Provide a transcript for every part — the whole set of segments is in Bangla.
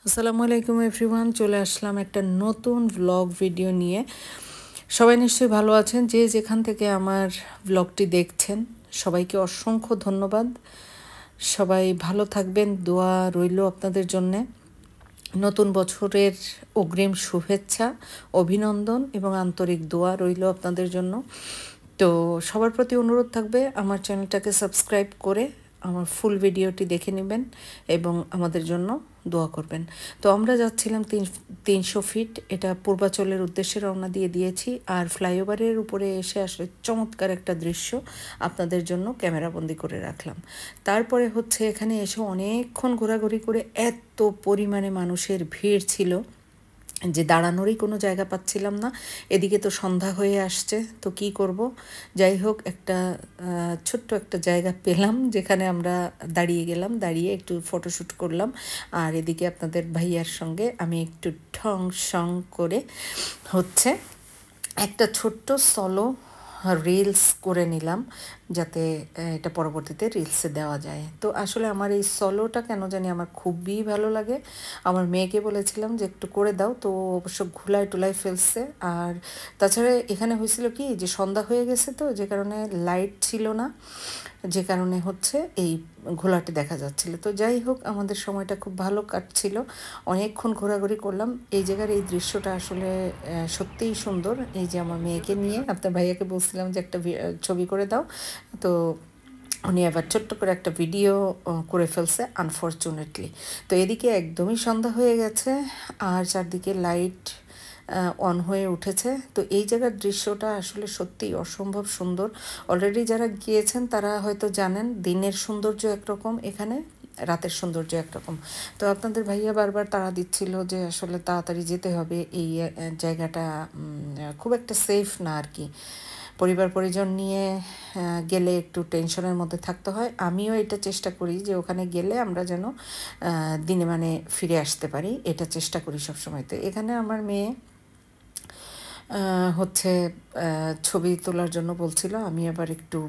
আসসালামু আলাইকুম এভরিওয়ান, চলে আসলাম একটা নতুন ব্লগ ভিডিও নিয়ে। সবাই নিশ্চয়ই ভালো আছেন, যে যেখান থেকে আমার ব্লগটি দেখছেন সবাইকে অসংখ্য ধন্যবাদ। সবাই ভালো থাকবেন, দোয়া রইল আপনাদের জন্যে। নতুন বছরের অগ্রিম শুভেচ্ছা, অভিনন্দন এবং আন্তরিক দোয়া রইল আপনাদের জন্য। তো সবার প্রতি অনুরোধ থাকবে আমার চ্যানেলটাকে সাবস্ক্রাইব করে আমার ফুল ভিডিওটি দেখে নেবেন এবং আমাদের জন্য দোয়া করবেন। তো আমরা যাচ্ছিলাম 300 ফিট, এটা পূর্বাচলের উদ্দেশ্যে রওনা দিয়েছি। আর ফ্লাইওভারের উপরে এসে আসলে চমৎকার একটা দৃশ্য আপনাদের জন্য ক্যামেরাবন্দি করে রাখলাম। তারপরে হচ্ছে এখানে এসে অনেকক্ষণ ঘোরাঘুরি করে এত পরিমাণে মানুষের ভিড় ছিল যে দাঁড়ানোরই কোনো জায়গা পাচ্ছিলাম না। এদিকে তো সন্ধ্যা হয়ে আসছে, তো কি করব। যাই হোক, একটা ছোট্ট একটা জায়গা পেলাম যেখানে আমরা দাঁড়িয়ে গেলাম, দাঁড়িয়ে একটু ফটোশ্যুট করলাম। আর এদিকে আপনাদের ভাইয়ার সঙ্গে আমি একটু ঠং সং করে হচ্ছে একটা ছোট্ট সলো রিলস করে নিলাম, যাতে এটা পরবর্তীতে রিলসে দেওয়া যায়। তো আসলে আমার এই সলোটা কেন জানি আমার খুবই ভালো লাগে। আমার মেয়েকে বলেছিলাম যে একটু করে দাও, তো অবশ্য ঘুলায় টুলায় ফেলছে। আর তাছাড়া এখানে হয়েছিল কি, যে সন্ধ্যা হয়ে গেছে, তো যে কারণে লাইট ছিল না, যে কারণে হচ্ছে এই ঘোলাটে দেখা যাচ্ছিল। তো যাই হোক, আমাদের সময়টা খুব ভালো কাটছিল, অনেকক্ষণ ঘোরাঘুরি করলাম। এই জায়গার এই দৃশ্যটা আসলে সত্যিই সুন্দর। এই যে আমার মেয়েকে নিয়ে আপনার ভাইয়াকে বলছিলাম যে একটা ছবি করে দাও, তো উনি আবার ছোট্ট করে একটা ভিডিও করে ফেলছে আনফর্চুনেটলি। তো এদিকে একদমই সন্ধ্যা হয়ে গেছে আর চারদিকে লাইট অন হয়ে উঠেছে। তো এই জায়গার দৃশ্যটা আসলে সত্যিই অসম্ভব সুন্দর। অলরেডি যারা গিয়েছেন তারা হয়তো জানেন, দিনের সৌন্দর্য একরকম, এখানে রাতের সৌন্দর্য একরকম। তো আপনাদের ভাইয়া বারবার তাড়া দিচ্ছিল যে আসলে তাড়াতাড়ি যেতে হবে, এই জায়গাটা খুব একটা সেফ না আর কি। পরিবার পরিজন নিয়ে গেলে একটু টেনশনের মধ্যে থাকতে হয়। আমিও এটা চেষ্টা করি যে ওখানে গেলে আমরা যেন দিনে মানে ফিরে আসতে পারি, এটা চেষ্টা করি সবসময়। তো এখানে আমার মেয়ে হচ্ছে ছবি তোলার জন্য বলছিল, আমি আবার একটু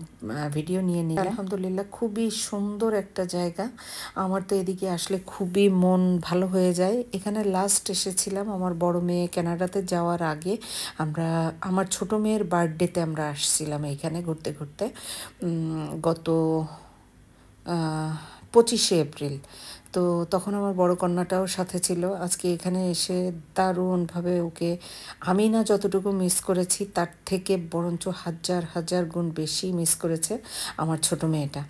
ভিডিও নিয়ে নিই। আলহামদুলিল্লাহ, খুবই সুন্দর একটা জায়গা। আমার তো এদিকে আসলে খুবই মন ভালো হয়ে যায়। এখানে লাস্ট এসেছিলাম আমার বড় মেয়ে কানাডাতে যাওয়ার আগে। আমরা আমার ছোট মেয়ের বার্থডেতে আমরা আসছিলাম এইখানে ঘুরতে ঘুরতে, গত 25শে এপ্রিল। তো তখন আমার বড় কন্যাটাও সাথে ছিল। আজকে এখানে এসে দারুণভাবে ওকে আমি না যতটুকু মিস করেছি তার থেকে বরঞ্চ হাজার হাজার গুণ বেশি মিস করেছে আমার ছোট মেয়েটা।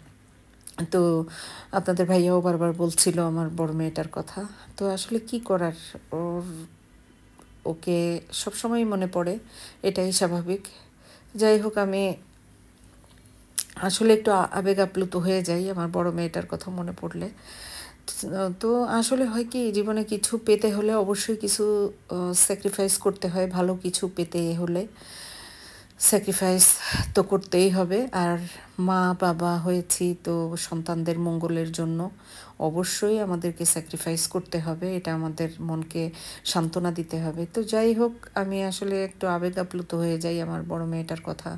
তো আপনাদের ভাইয়াও বারবার বলছিল আমার বড় মেয়েটার কথা। তো আসলে কি করার, ওকে সবসময় মনে পড়ে, এটাই স্বাভাবিক। যাই হোক, আমি আসলে একটু আবেগ আপ্লুত হয়ে যাই আমার বড় মেয়েটার কথা মনে পড়লে। তো আসলে হয় কি, জীবনে কিছু পেতে হলে অবশ্যই কিছু স্যাক্রিফাইস করতে হয়। ভালো কিছু পেতে হলে স্যাক্রিফাইস তো করতেই হবে। আর মা বাবা হয়েছি তো সন্তানদের মঙ্গলের জন্য অবশ্যই আমাদেরকে স্যাক্রিফাইস করতে হবে, এটা আমাদের মনকে সান্ত্বনা দিতে হবে। তো যাই হোক, আমি আসলে একটু আবেগ আপ্লুত হয়ে যাই আমার বড় মেয়েটার কথা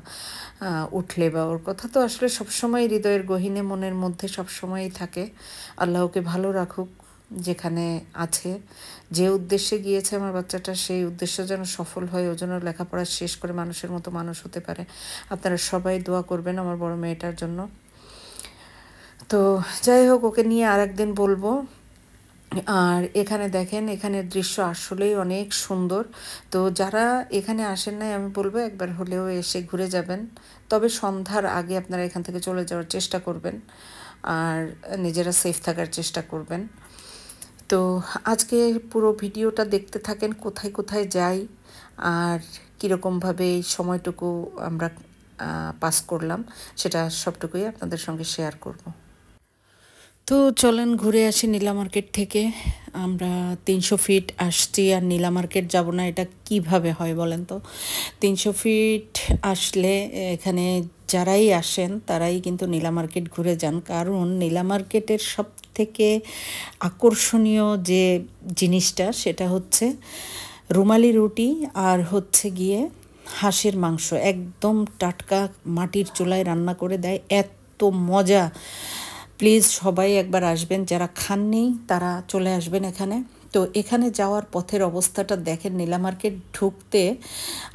উঠলে, বা ওর কথা তো আসলে সবসময় হৃদয়ের গহীনে মনের মধ্যে সবসময়ই থাকে। আল্লাহ ওকে ভালো রাখুক যেখানে আছে। যে উদ্দেশ্যে গিয়েছে আমার বাচ্চাটা, সেই উদ্দেশ্য যেন সফল হয়, ও যেন লেখাপড়া শেষ করে মানুষের মতো মানুষ হতে পারে। আপনারা সবাই দোয়া করবেন আমার বড় মেয়েটার জন্য। তো যাই হোক, ওকে নিয়ে আর একদিন বলবো। আর এখানে দেখেন, এখানের দৃশ্য আসলেই অনেক সুন্দর। তো যারা এখানে আসেন নাই, আমি বলবো একবার হলেও এসে ঘুরে যাবেন। তবে সন্ধ্যার আগে আপনারা এখান থেকে চলে যাওয়ার চেষ্টা করবেন আর নিজেরা সেফ থাকার চেষ্টা করবেন। তো আজকে পুরো ভিডিওটা দেখতে থাকেন, কোথায় কোথায় যাই আর কীরকমভাবে এই সময়টুকু আমরা পাস করলাম, সেটা সবটুকুই আপনাদের সঙ্গে শেয়ার করব। তো চলেন ঘুরে আসি নীলা মার্কেট থেকে। আমরা 300 ফিট আসছি আর নীলা মার্কেট যাব না, এটা কিভাবে হয় বলেন তো? 300 ফিট আসলে এখানে যারাই আসেন তারাই কিন্তু নীলা মার্কেট ঘুরে যান, কারণ নীলা মার্কেটের সব থেকে আকর্ষণীয় যে জিনিসটা সেটা হচ্ছে রুমালি রুটি আর হচ্ছে গিয়ে হাঁসের মাংস, একদম টাটকা মাটির চুলায় রান্না করে দেয়, এত মজা। প্লিজ সবাই একবার আসবেন, যারা খাননি তারা চলে আসবেন এখানে। তো এখানে যাওয়ার পথের অবস্থাটা দেখেন, নীলা মার্কেট ঢুকতে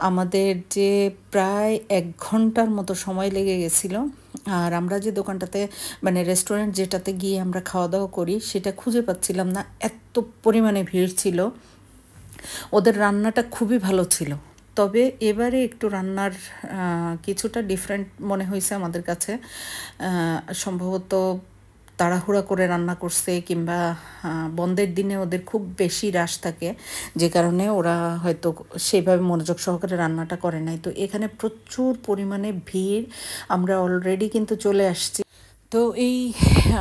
আমাদের যে প্রায় 1 ঘন্টার মতো সময় লেগে গেছিলো। আর আমরা যে দোকানটাতে মানে রেস্টুরেন্ট যেটাতে গিয়ে আমরা খাওয়া দাওয়া করি সেটা খুঁজে পাচ্ছিলাম না, এত পরিমাণে ভিড় ছিল। ওদের রান্নাটা খুবই ভালো ছিল, তবে এবারে একটু রান্নার কিছুটা ডিফারেন্ট মনে হয়েছে আমাদের কাছে। সম্ভবত তাড়াহুড়া করে রান্না করছে, কিংবা বন্ধের দিনে ওদের খুব বেশি রাশ থাকে, যে কারণে ওরা হয়তো সেইভাবে মনোযোগ সহকারে রান্নাটা করে নাই। তো এখানে প্রচুর পরিমাণে ভিড়, আমরা অলরেডি কিন্তু চলে আসছি। তো এই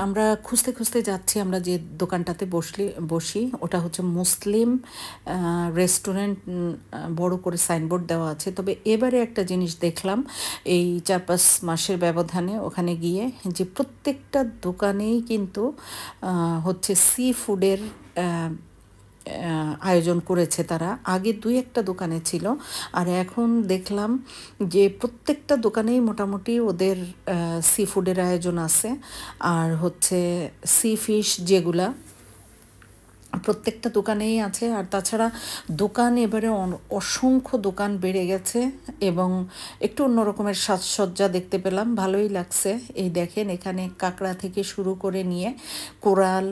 আমরা খুঁজতে খুঁজতে যাচ্ছি, আমরা যে দোকানটাতে বসি ওটা হচ্ছে মুসলিম রেস্টুরেন্ট, বড় করে সাইনবোর্ড দেওয়া আছে। তবে এবারে একটা জিনিস দেখলাম এই 4-5 মাসের ব্যবধানে ওখানে গিয়ে, যে প্রত্যেকটা দোকানেই কিন্তু হচ্ছে সি ফুডের আয়োজন করেছে তারা। আগে 2-1টা দোকানে ছিল, আর এখন দেখলাম যে প্রত্যেকটা দোকানেই মোটামুটি ওদের সি ফুডের আয়োজন আছে। আর হচ্ছে সি ফিশ যেগুলা প্রত্যেকটা দোকানেই আছে। আর তাছাড়া দোকান এবারে অসংখ্য দোকান বেড়ে গেছে, এবং একটু অন্যরকমের সাজসজ্জা দেখতে পেলাম, ভালোই লাগছে। এই দেখেন, এখানে কাঁকড়া থেকে শুরু করে নিয়ে কোরাল,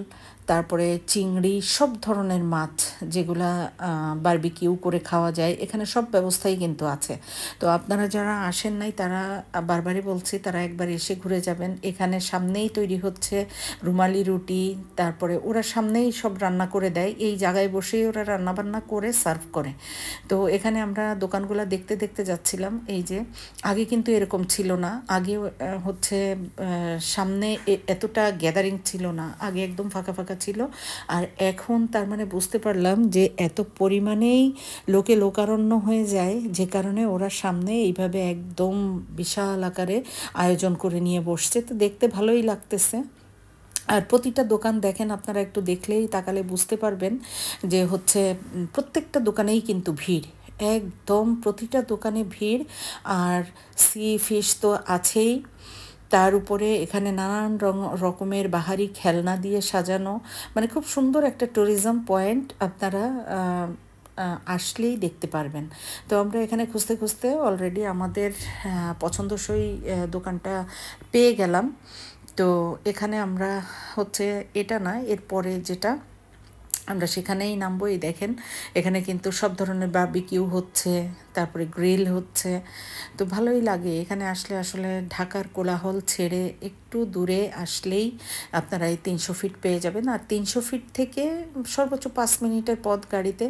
তারপরে চিংড়ি, সব ধরনের মাছ যেগুলা বারবিকিউ করে খাওয়া যায়, এখানে সব ব্যবস্থাই কিন্তু আছে। তো আপনারা যারা আসেন নাই তারা, বারবারই বলছি, তারা একবার এসে ঘুরে যাবেন। এখানে সামনেই তৈরি হচ্ছে রুমালি রুটি, তারপরে ওরা সামনেই সব রান্না করে দেয়, এই জায়গায় বসেই ওরা রান্নাবান্না করে সার্ভ করে। তো এখানে আমরা দোকানগুলো দেখতে দেখতে যাচ্ছিলাম। এই যে আগে কিন্তু এরকম ছিল না, আগে হচ্ছে সামনে এতটা গ্যাদারিং ছিল না, আগে একদম ফাঁকা ফাঁকা ছিল। আর এখন তার মানে বুঝতে পারলাম যে এত পরিমাণেই লোকারণ্য হয়ে যায়, যে কারণে ওরা সামনে এইভাবে একদম বিশাল আকারে আয়োজন করে নিয়ে বসছে। তো দেখতে ভালোই লাগতেছে। আর প্রতিটা দোকান দেখেন, আপনারা একটু দেখলেই তাকালে বুঝতে পারবেন যে হচ্ছে প্রত্যেকটা দোকানেই কিন্তু ভিড়, একদম প্রতিটা দোকানে ভিড়। আর সি ফিশ তো আছেই, তার উপরে এখানে নানান রকমের বাহারি খেলনা দিয়ে সাজানো, মানে খুব সুন্দর একটা ট্যুরিজম পয়েন্ট, আপনারা আসলেই দেখতে পারবেন। তো আমরা এখানে খুঁজতে খুঁজতে অলরেডি আমাদের পছন্দসই দোকানটা পেয়ে গেলাম। তো এখানে আমরা হচ্ছে এটা না, এরপরে যেটা আমরা সেখানেই নামবো। এই দেখেন, এখানে কিন্তু সব ধরনের বারবিকিউ হচ্ছে, তারপরে গ্রিল হচ্ছে। তো ভালোই লাগে এখানে আসলে। আসলে ঢাকার কোলাহল ছেড়ে একটু দূরে আসলেই আপনারা এই 300 ফিট পেয়ে যাবেন। আর 300 ফিট থেকে সর্বোচ্চ 5 মিনিটের পথ গাড়িতে।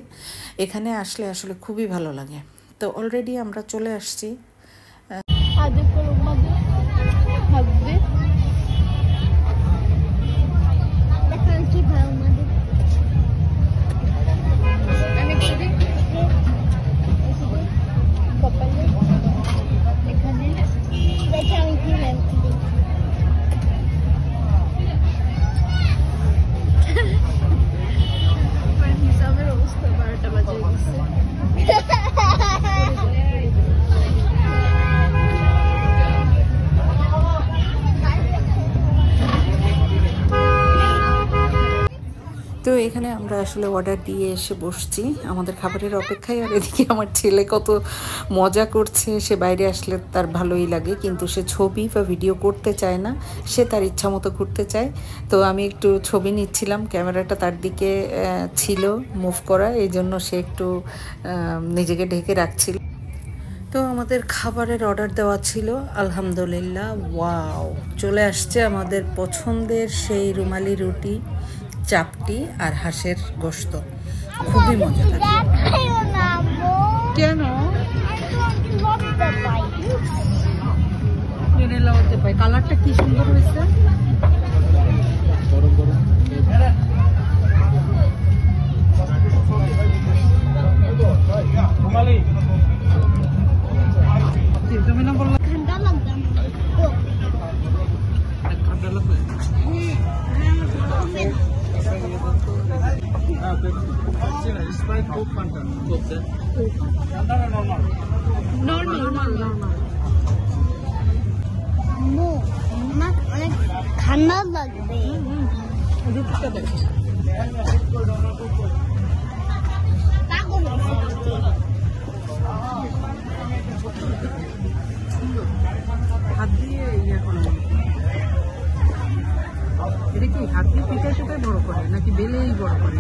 এখানে আসলে আসলে খুবই ভালো লাগে। তো অলরেডি আমরা চলে আসছি। তো এখানে আমরা আসলে অর্ডার দিয়ে এসে বসছি আমাদের খাবারের অপেক্ষায়। আর এদিকে আমার ছেলে কত মজা করছে, সে বাইরে আসলে তার ভালোই লাগে, কিন্তু সে ছবি বা ভিডিও করতে চায় না, সে তার ইচ্ছা মতো ঘুরতে চায়। তো আমি একটু ছবি নিচ্ছিলাম, ক্যামেরাটা তার দিকে ছিল মুভ করা, এই জন্য সে একটু নিজেকে ঢেকে রাখছিল। তো আমাদের খাবারের অর্ডার দেওয়া ছিল, আলহামদুলিল্লাহ ওয়াও, চলে আসছে আমাদের পছন্দের সেই রুমালি রুটি, চাপটি আর হাঁসের গোশত। খুবই মজা লাগে। কেন কালারটা কি সুন্দর হয়েছে। তুমি না বললা ঠান্ডা লাগবে, ঠান্ডা লাগবে। অনেক ঠান্ডা লাগবে। সেই বড় করে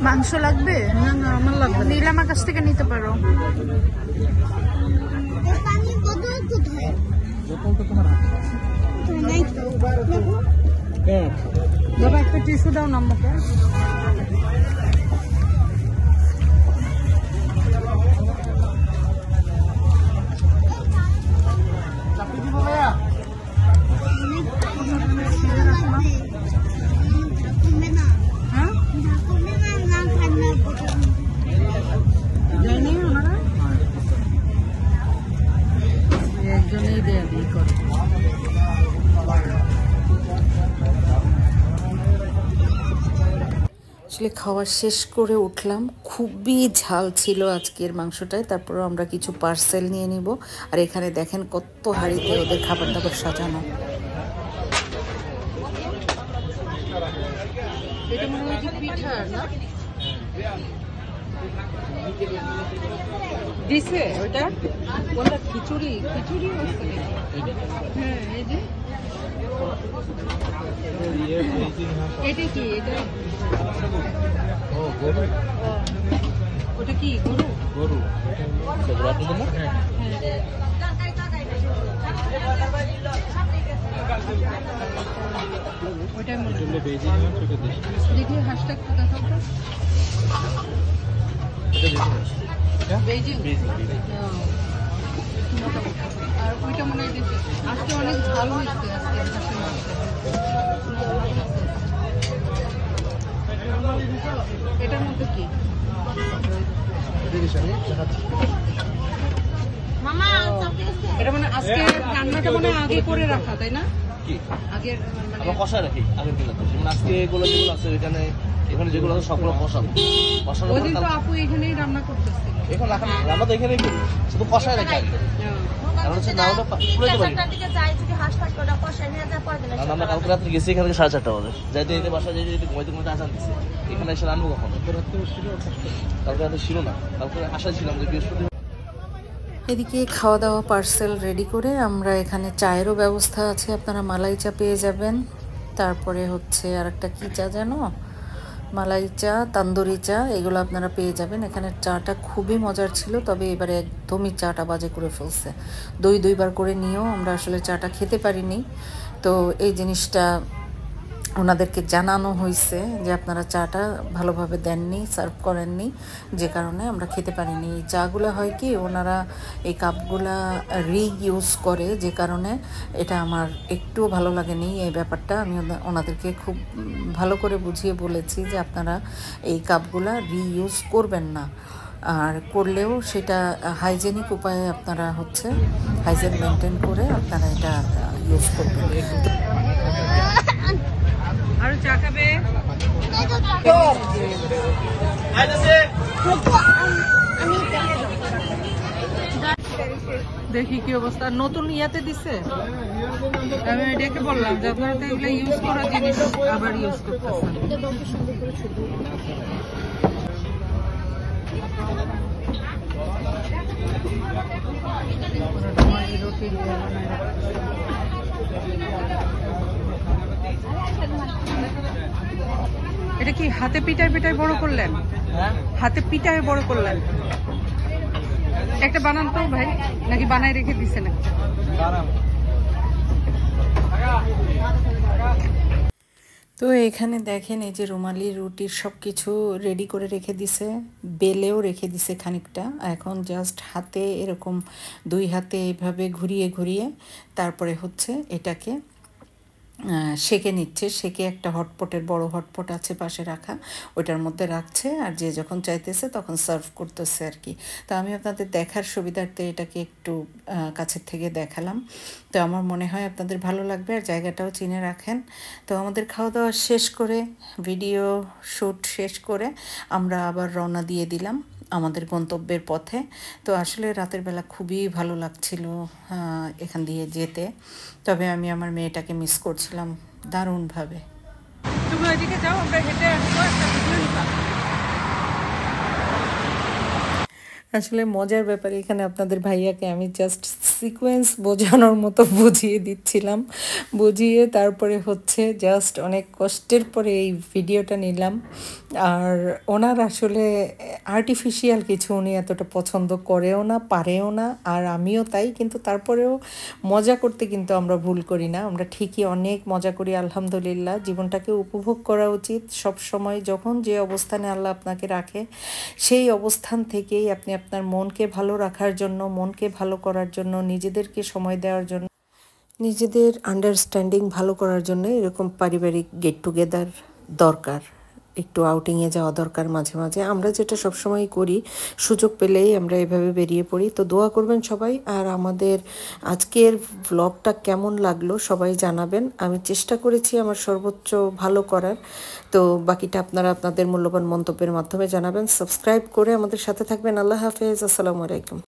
মাংস লাগবে? না না আমার লাগবে না। নিলে আমার কাছ থেকে নিতে পারো। দাদা একটা টিস্যু দাও না আমাকে। একজনেই দেয়া দিই করে। আসলে খাওয়া শেষ করে উঠলাম, খুবই ঝাল ছিল আজকের মাংসটায়। তারপরে আমরা কিছু পার্সেল নিয়ে নিব। আর এখানে দেখেন কত হাঁড়িতে ওদের খাবার দাবার সাজানো। এটা মনে হয় যে পিঠা না দিছে ওটা কোনটা খিচুড়ি খিচুড়ি হ্যাঁ এই যে এটা কি এটা ওটা কি গরু গরু ওইটাই মনে হয় দেখি হাঁসটা একটু দেখাও তো বেজিং আর ওইটা মনে হয় আজকে অনেক ভালো হয়েছে আজকে এটার মধ্যে কি এটা মানে আজকে রান্নাটা মানে আগে করে রাখা তাই না? আগে আমরা কষায় রাখি আগের দিন আজকে এগুলো যেগুলো আছে এখানে এখানে যেগুলো আছে সবগুলো কষাবো কষানো ওই দিন তো আপু এখানেই রান্না করতেছিল এখন রান্না তো এখানেই করি শুধু কষায় রাখি আগে কারণ হচ্ছে না ওটা পুরোতে পারি আমরা কালকে রাত্রে গেছি এখানে 4:30 বাজে যাইতে যেতে বাসা যেতে যেতে ঘুমাইতে ঘুমাইতে আসান দিচ্ছে এখানে এসে রান্নাবো কখন কালকে রাতে ছিল না কালকে আশা ছিলাম যে বৃহস্পতি। এদিকে খাওয়া দাওয়া পার্সেল রেডি করে আমরা এখানে চায়েরও ব্যবস্থা আছে, আপনারা মালাই চা পেয়ে যাবেন। তারপরে হচ্ছে আর একটা কী চা জানো, মালাই চা, তান্দুরি চা, এগুলো আপনারা পেয়ে যাবেন। এখানে চাটা খুবই মজার ছিল, তবে এবারে একদমই চাটা বাজে করে ফেলছে। দুইবার করে নিয়েও আমরা আসলে চাটা খেতে পারিনি। তো এই জিনিসটা ওনাদেরকে জানানো হয়েছে যে আপনারা চাটা ভালোভাবে দেননি, সার্ভ করেননি, যে কারণে আমরা খেতে পারিনি। এই চাগুলো হয় কি ওনারা এই কাপগুলা রিইউজ করে, যে কারণে এটা আমার একটুও ভালো লাগেনি এই ব্যাপারটা। আমি ওনাদেরকে খুব ভালো করে বুঝিয়ে বলেছি যে আপনারা এই কাপগুলা রিইউজ করবেন না, আর করলেও সেটা হাইজেনিক উপায়ে আপনারা হচ্ছে হাইজেন মেনটেন করে আপনারা এটা ইউজ করবেন। আর চা খাবে দেখি কি অবস্থা। নতুন ইয়াতে দিছে, আমি এটাকে বললাম যে আপনারা তো এগুলো ইউজ করা জিনিস আবার ইউজ করতেছেন। এটা কি হাতে পিটায় পিটায় বড় করলেন? হাতে পিটায় বড় করলেন? একটা বানান তো ভাই, নাকি বানাই রেখে দিছে না? তো এখানে দেখেন এই যে রুমালি রুটির সব কিছু রেডি করে রেখে দিছে, বেলেও রেখে দিছে খানিকটা। এখন জাস্ট হাতে এরকম দুই হাতে এইভাবে ঘুরিয়ে ঘুরিয়ে তারপরে হচ্ছে এটাকে সেকে নিচ্ছে। সেকে একটা হটপটের বড় হটপট আছে পাশে রাখা, ওইটার মধ্যে রাখছে, আর যে যখন চাইতেছে তখন সার্ভ করতেছে আর কি। তো আমি আপনাদের দেখার সুবিধার্থে এটাকে একটু কাছের থেকে দেখালাম। তো আমার মনে হয় আপনাদের ভালো লাগবে, আর জায়গাটাও চিনে রাখেন। তো আমাদের খাওয়া দাওয়া শেষ করে ভিডিও শ্যুট শেষ করে আমরা আবার রওনা দিয়ে দিলাম আমাদের গন্তব্যের পথে। তো আসলে রাতের বেলা খুবই ভালো লাগছিল এখান দিয়ে যেতে, তবে আমি আমার মেয়েটাকে মিস করছিলাম দারুণভাবে। তুমি ওইদিকে যাও, আমরা হেঁটে আসবো, একটা ভিডিও নিতাম। আসলে মজার ব্যাপার এখানে আপনাদের ভাইয়াকে আমি জাস্ট সিকোয়েন্স বোঝানোর মতো বুঝিয়ে দিচ্ছিলাম, বুঝিয়ে তারপরে হচ্ছে জাস্ট অনেক কষ্টের পরে এই ভিডিওটা নিলাম। আর ওনার আসলে আর্টিফিশিয়াল কিছু উনি এতটা পছন্দ করেও না, পারেও না, আর আমিও তাই। কিন্তু তারপরেও মজা করতে কিন্তু আমরা ভুল করি না, আমরা ঠিকই অনেক মজা করি আলহামদুলিল্লাহ। জীবনটাকে উপভোগ করা উচিত সব সময়, যখন যে অবস্থানে আল্লাহ আপনাকে রাখে সেই অবস্থান থেকেই আপনি আপনার মনকে ভালো রাখার জন্য, মনকে ভালো করার জন্য, নিজেদেরকে সময় দেওয়ার জন্য, নিজেদের আন্ডারস্ট্যান্ডিং ভালো করার জন্য এরকম পারিবারিক গেট টুগেদার দরকার। একটু আউটিংয়ে যাওয়া দরকার মাঝে মাঝে। আমরা যেটা সবসময় করি, সুযোগ পেলেই আমরা এভাবে বেরিয়ে পড়ি। তো দোয়া করবেন সবাই। আর আমাদের আজকের ব্লগটা কেমন লাগলো সবাই জানাবেন। আমি চেষ্টা করেছি আমার সর্বোচ্চ ভালো করার। তো বাকিটা আপনারা আপনাদের মূল্যবান মন্তব্যের মাধ্যমে জানাবেন। সাবস্ক্রাইব করে আমাদের সাথে থাকবেন। আল্লাহ হাফেজ, আসসালামু আলাইকুম।